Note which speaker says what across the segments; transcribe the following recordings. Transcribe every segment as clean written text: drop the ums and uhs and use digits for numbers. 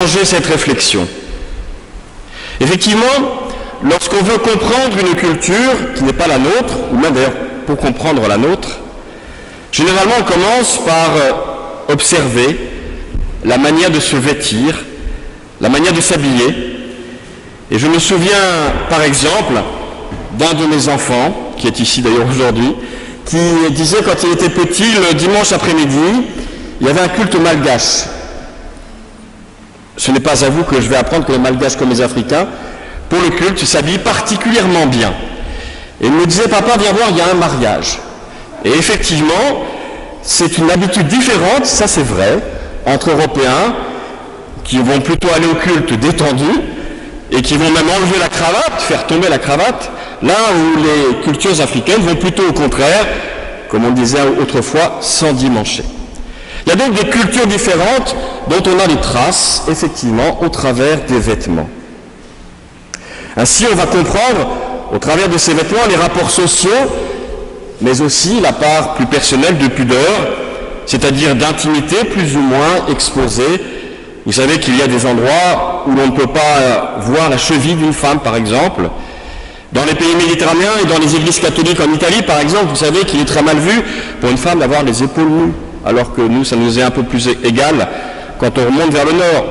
Speaker 1: prolonger cette réflexion. Effectivement, lorsqu'on veut comprendre une culture qui n'est pas la nôtre, ou même d'ailleurs pour comprendre la nôtre, généralement on commence par observer la manière de se vêtir, la manière de s'habiller. Et je me souviens par exemple d'un de mes enfants, qui est ici d'ailleurs aujourd'hui, qui disait quand il était petit, le dimanche après-midi, il y avait un culte malgache. Ce n'est pas à vous que je vais apprendre que les malgaches comme les Africains, pour le culte, s'habillent particulièrement bien. Et il me disait, papa, viens voir, il y a un mariage. Et effectivement, c'est une habitude différente, ça c'est vrai, entre Européens, qui vont plutôt aller au culte détendus, et qui vont même enlever la cravate, faire tomber la cravate, là où les cultures africaines vont plutôt au contraire, comme on disait autrefois, s'endimancher. Il y a donc des cultures différentes dont on a des traces, effectivement, au travers des vêtements. Ainsi, on va comprendre, au travers de ces vêtements, les rapports sociaux, mais aussi la part plus personnelle de pudeur, c'est-à-dire d'intimité plus ou moins exposée. Vous savez qu'il y a des endroits où l'on ne peut pas voir la cheville d'une femme, par exemple. Dans les pays méditerranéens et dans les églises catholiques en Italie, par exemple, vous savez qu'il est très mal vu pour une femme d'avoir les épaules nues, alors que nous, ça nous est un peu plus égal quand on remonte vers le nord.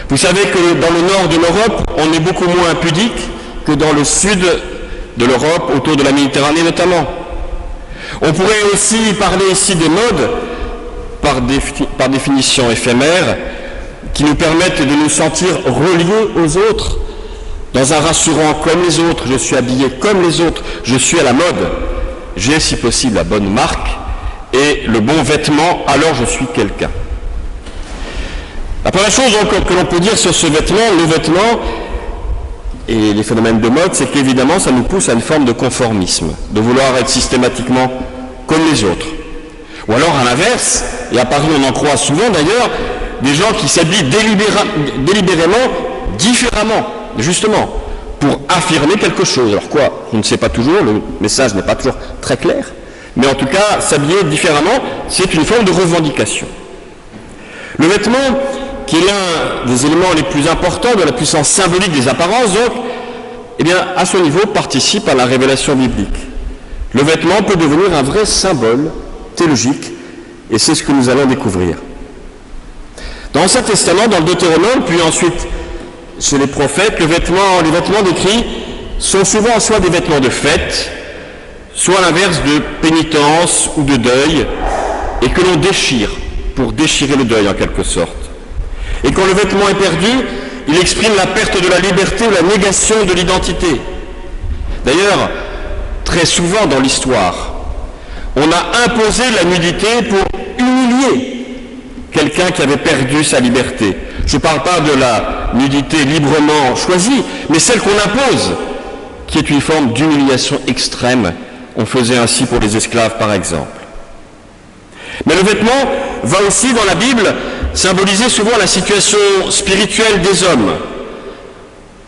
Speaker 1: Vous savez que dans le nord de l'Europe, on est beaucoup moins pudique que dans le sud de l'Europe, autour de la Méditerranée notamment. On pourrait aussi parler ici des modes, par définition éphémères, qui nous permettent de nous sentir reliés aux autres, dans un rassurant comme les autres, je suis habillé comme les autres, je suis à la mode, j'ai si possible la bonne marque et le bon vêtement, alors je suis quelqu'un. La première chose que l'on peut dire sur ce vêtement, le vêtement et les phénomènes de mode, c'est qu'évidemment ça nous pousse à une forme de conformisme, de vouloir être systématiquement comme les autres. Ou alors à l'inverse, et à Paris on en croit souvent d'ailleurs, des gens qui s'habillent délibérément différemment, justement, pour affirmer quelque chose. Alors quoi? On ne sait pas toujours, le message n'est pas toujours très clair, mais en tout cas, s'habiller différemment, c'est une forme de revendication. Le vêtement, qui est l'un des éléments les plus importants de la puissance symbolique des apparences, donc, eh bien, à ce niveau, participe à la révélation biblique. Le vêtement peut devenir un vrai symbole théologique, et c'est ce que nous allons découvrir. Dans l'Ancien Testament, dans le Deutéronome, puis ensuite chez les prophètes, les vêtements décrits sont souvent soit des vêtements de fête, soit à l'inverse de pénitence ou de deuil, et que l'on déchire, pour déchirer le deuil en quelque sorte. Et quand le vêtement est perdu, il exprime la perte de la liberté ou la négation de l'identité. D'ailleurs, très souvent dans l'histoire, on a imposé la nudité pour humilier quelqu'un qui avait perdu sa liberté. Je ne parle pas de la nudité librement choisie, mais celle qu'on impose, qui est une forme d'humiliation extrême. On faisait ainsi pour les esclaves, par exemple. Mais le vêtement va aussi, dans la Bible, symboliser souvent la situation spirituelle des hommes.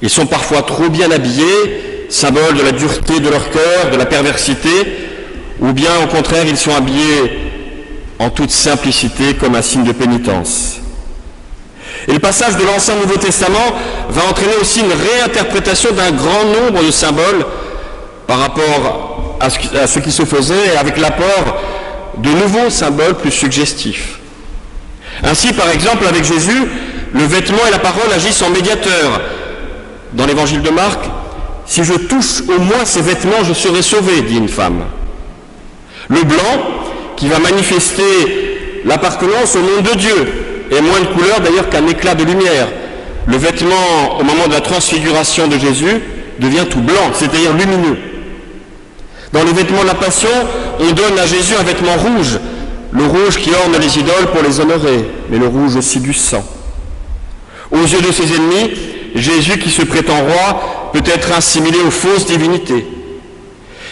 Speaker 1: Ils sont parfois trop bien habillés, symbole de la dureté de leur cœur, de la perversité, ou bien au contraire, ils sont habillés en toute simplicité comme un signe de pénitence. Et le passage de l'Ancien et Nouveau Testament va entraîner aussi une réinterprétation d'un grand nombre de symboles par rapport à ce qui se faisait, et avec l'apport de nouveaux symboles plus suggestifs. Ainsi, par exemple, avec Jésus, le vêtement et la parole agissent en médiateurs. Dans l'évangile de Marc, « Si je touche au moins ces vêtements, je serai sauvé », dit une femme. Le blanc, qui va manifester l'appartenance au monde de Dieu, et moins de couleur d'ailleurs qu'un éclat de lumière. Le vêtement, au moment de la transfiguration de Jésus, devient tout blanc, c'est-à-dire lumineux. Dans les vêtements de la Passion, on donne à Jésus un vêtement rouge, le rouge qui orne les idoles pour les honorer, mais le rouge aussi du sang. Aux yeux de ses ennemis, Jésus, qui se prétend roi, peut être assimilé aux fausses divinités.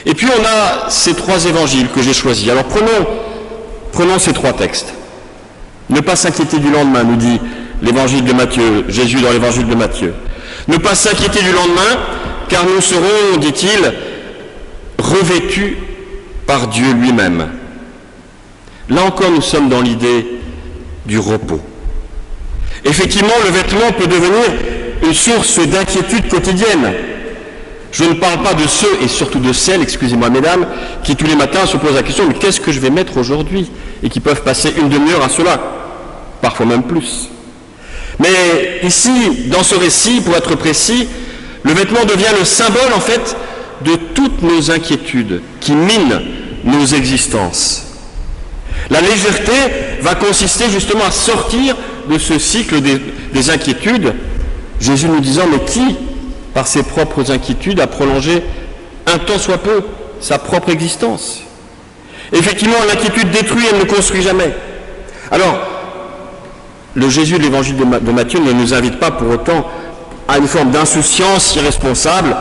Speaker 1: Et puis on a ces trois évangiles que j'ai choisis. Alors prenons ces trois textes. Ne pas s'inquiéter du lendemain, nous dit l'évangile de Matthieu, Jésus dans l'évangile de Matthieu. Ne pas s'inquiéter du lendemain, car nous serons, dit-il, revêtus par Dieu lui-même. Là encore, nous sommes dans l'idée du repos. Effectivement, le vêtement peut devenir une source d'inquiétude quotidienne. Je ne parle pas de ceux, et surtout de celles, excusez-moi mesdames, qui tous les matins se posent la question, mais qu'est-ce que je vais mettre aujourd'hui? Et qui peuvent passer une demi-heure à cela, parfois même plus. Mais ici, dans ce récit, pour être précis, le vêtement devient le symbole, en fait, de toutes nos inquiétudes qui minent nos existences. La légèreté va consister justement à sortir de ce cycle des inquiétudes, Jésus nous disant, mais qui, par ses propres inquiétudes, a prolongé un tant soit peu sa propre existence? Effectivement, l'inquiétude détruit, elle ne construit jamais. Alors, le Jésus de l'évangile de Matthieu ne nous invite pas pour autant à une forme d'insouciance irresponsable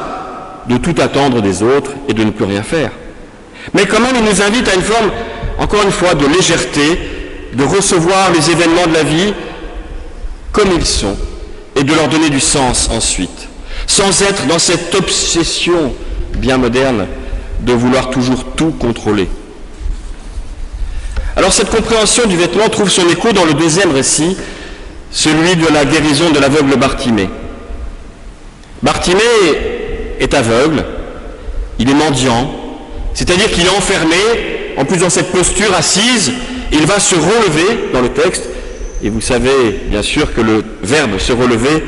Speaker 1: de tout attendre des autres et de ne plus rien faire. Mais quand même, il nous invite à une forme, encore une fois, de légèreté, de recevoir les événements de la vie comme ils sont et de leur donner du sens ensuite, sans être dans cette obsession bien moderne de vouloir toujours tout contrôler. Alors cette compréhension du vêtement trouve son écho dans le deuxième récit, celui de la guérison de l'aveugle Bartimée. Bartimée est aveugle, il est mendiant, c'est-à-dire qu'il est enfermé, en plus dans cette posture assise, il va se relever dans le texte, et vous savez bien sûr que le verbe se relever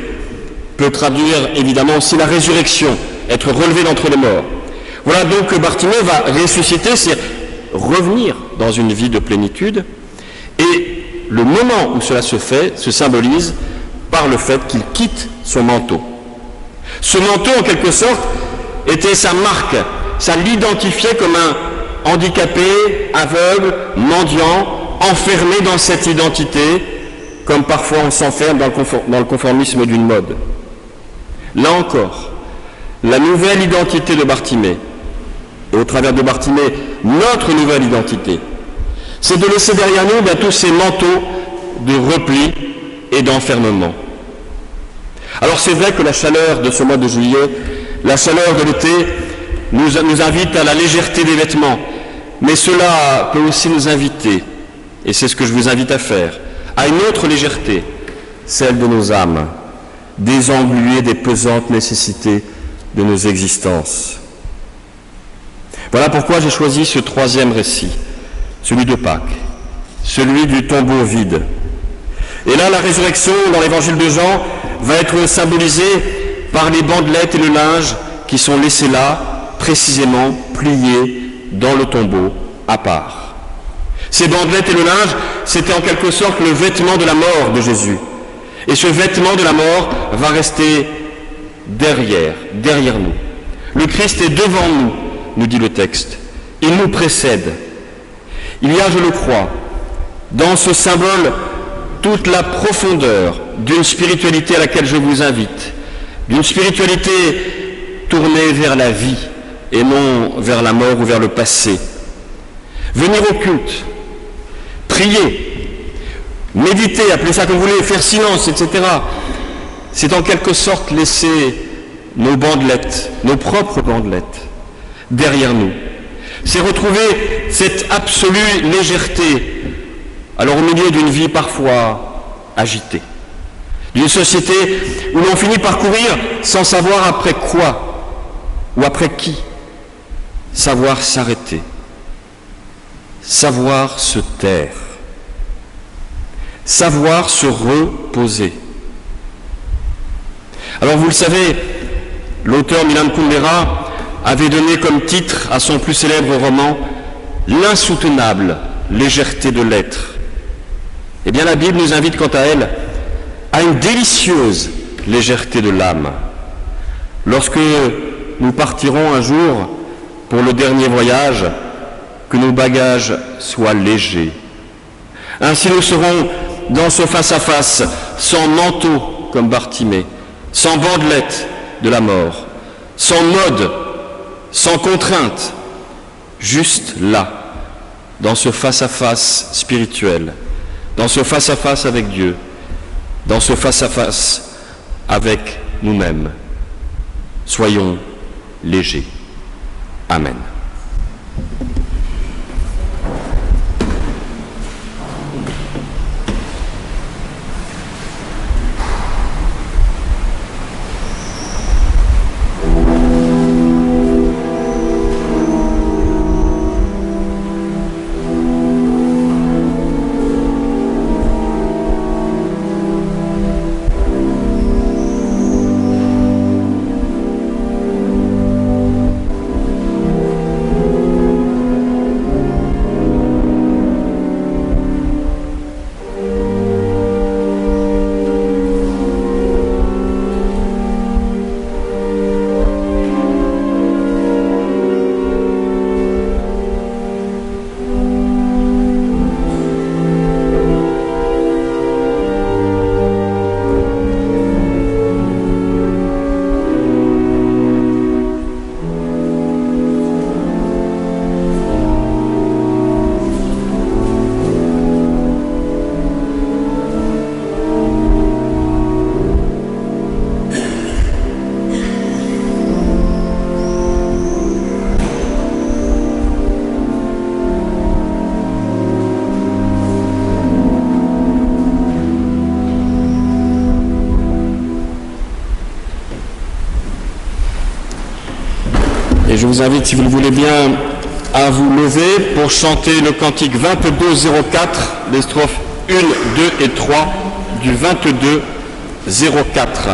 Speaker 1: peut traduire évidemment aussi la résurrection, être relevé d'entre les morts. Voilà donc que Bartimée va ressusciter, c'est revenir dans une vie de plénitude, et le moment où cela se fait se symbolise par le fait qu'il quitte son manteau. Ce manteau, en quelque sorte, était sa marque, ça l'identifiait comme un handicapé, aveugle, mendiant, enfermé dans cette identité, comme parfois on s'enferme dans le conformisme d'une mode. Là encore, la nouvelle identité de Bartimée, et au travers de Bartimée, notre nouvelle identité, c'est de laisser derrière nous tous ces manteaux de repli et d'enfermement. Alors c'est vrai que la chaleur de ce mois de juillet, la chaleur de l'été, nous invite à la légèreté des vêtements, mais cela peut aussi nous inviter, et c'est ce que je vous invite à faire, à une autre légèreté, celle de nos âmes, désengluées des pesantes nécessités de nos existences. Voilà pourquoi j'ai choisi ce troisième récit, celui de Pâques, celui du tombeau vide. Et là, la résurrection dans l'évangile de Jean va être symbolisée par les bandelettes et le linge qui sont laissés là, précisément pliés dans le tombeau à part. Ces bandelettes et le linge, c'était en quelque sorte le vêtement de la mort de Jésus. Et ce vêtement de la mort va rester derrière nous. Le Christ est devant nous, nous dit le texte. Il nous précède. Il y a, je le crois, dans ce symbole, toute la profondeur d'une spiritualité à laquelle je vous invite, d'une spiritualité tournée vers la vie et non vers la mort ou vers le passé. Venir au culte, prier, méditer, appelez ça comme vous voulez, faire silence, etc. C'est en quelque sorte laisser nos bandelettes, nos propres bandelettes, derrière nous. C'est retrouver cette absolue légèreté, alors au milieu d'une vie parfois agitée, d'une société où l'on finit par courir sans savoir après quoi ou après qui, savoir s'arrêter, savoir se taire, savoir se reposer. Alors vous le savez, l'auteur Milan Kundera avait donné comme titre à son plus célèbre roman « L'insoutenable légèreté de l'être ». Eh bien la Bible nous invite quant à elle à une délicieuse légèreté de l'âme. Lorsque nous partirons un jour pour le dernier voyage, que nos bagages soient légers. Ainsi nous serons dans ce face-à-face, sans manteau comme Bartimée, sans bandelette de la mort, sans mode, sans contrainte, juste là, dans ce face-à-face spirituel, dans ce face-à-face avec Dieu, dans ce face-à-face avec nous-mêmes. Soyons légers. Amen. Et je vous invite, si vous le voulez bien, à vous lever pour chanter le cantique 2204, les strophes 1, 2 et 3 du 2204.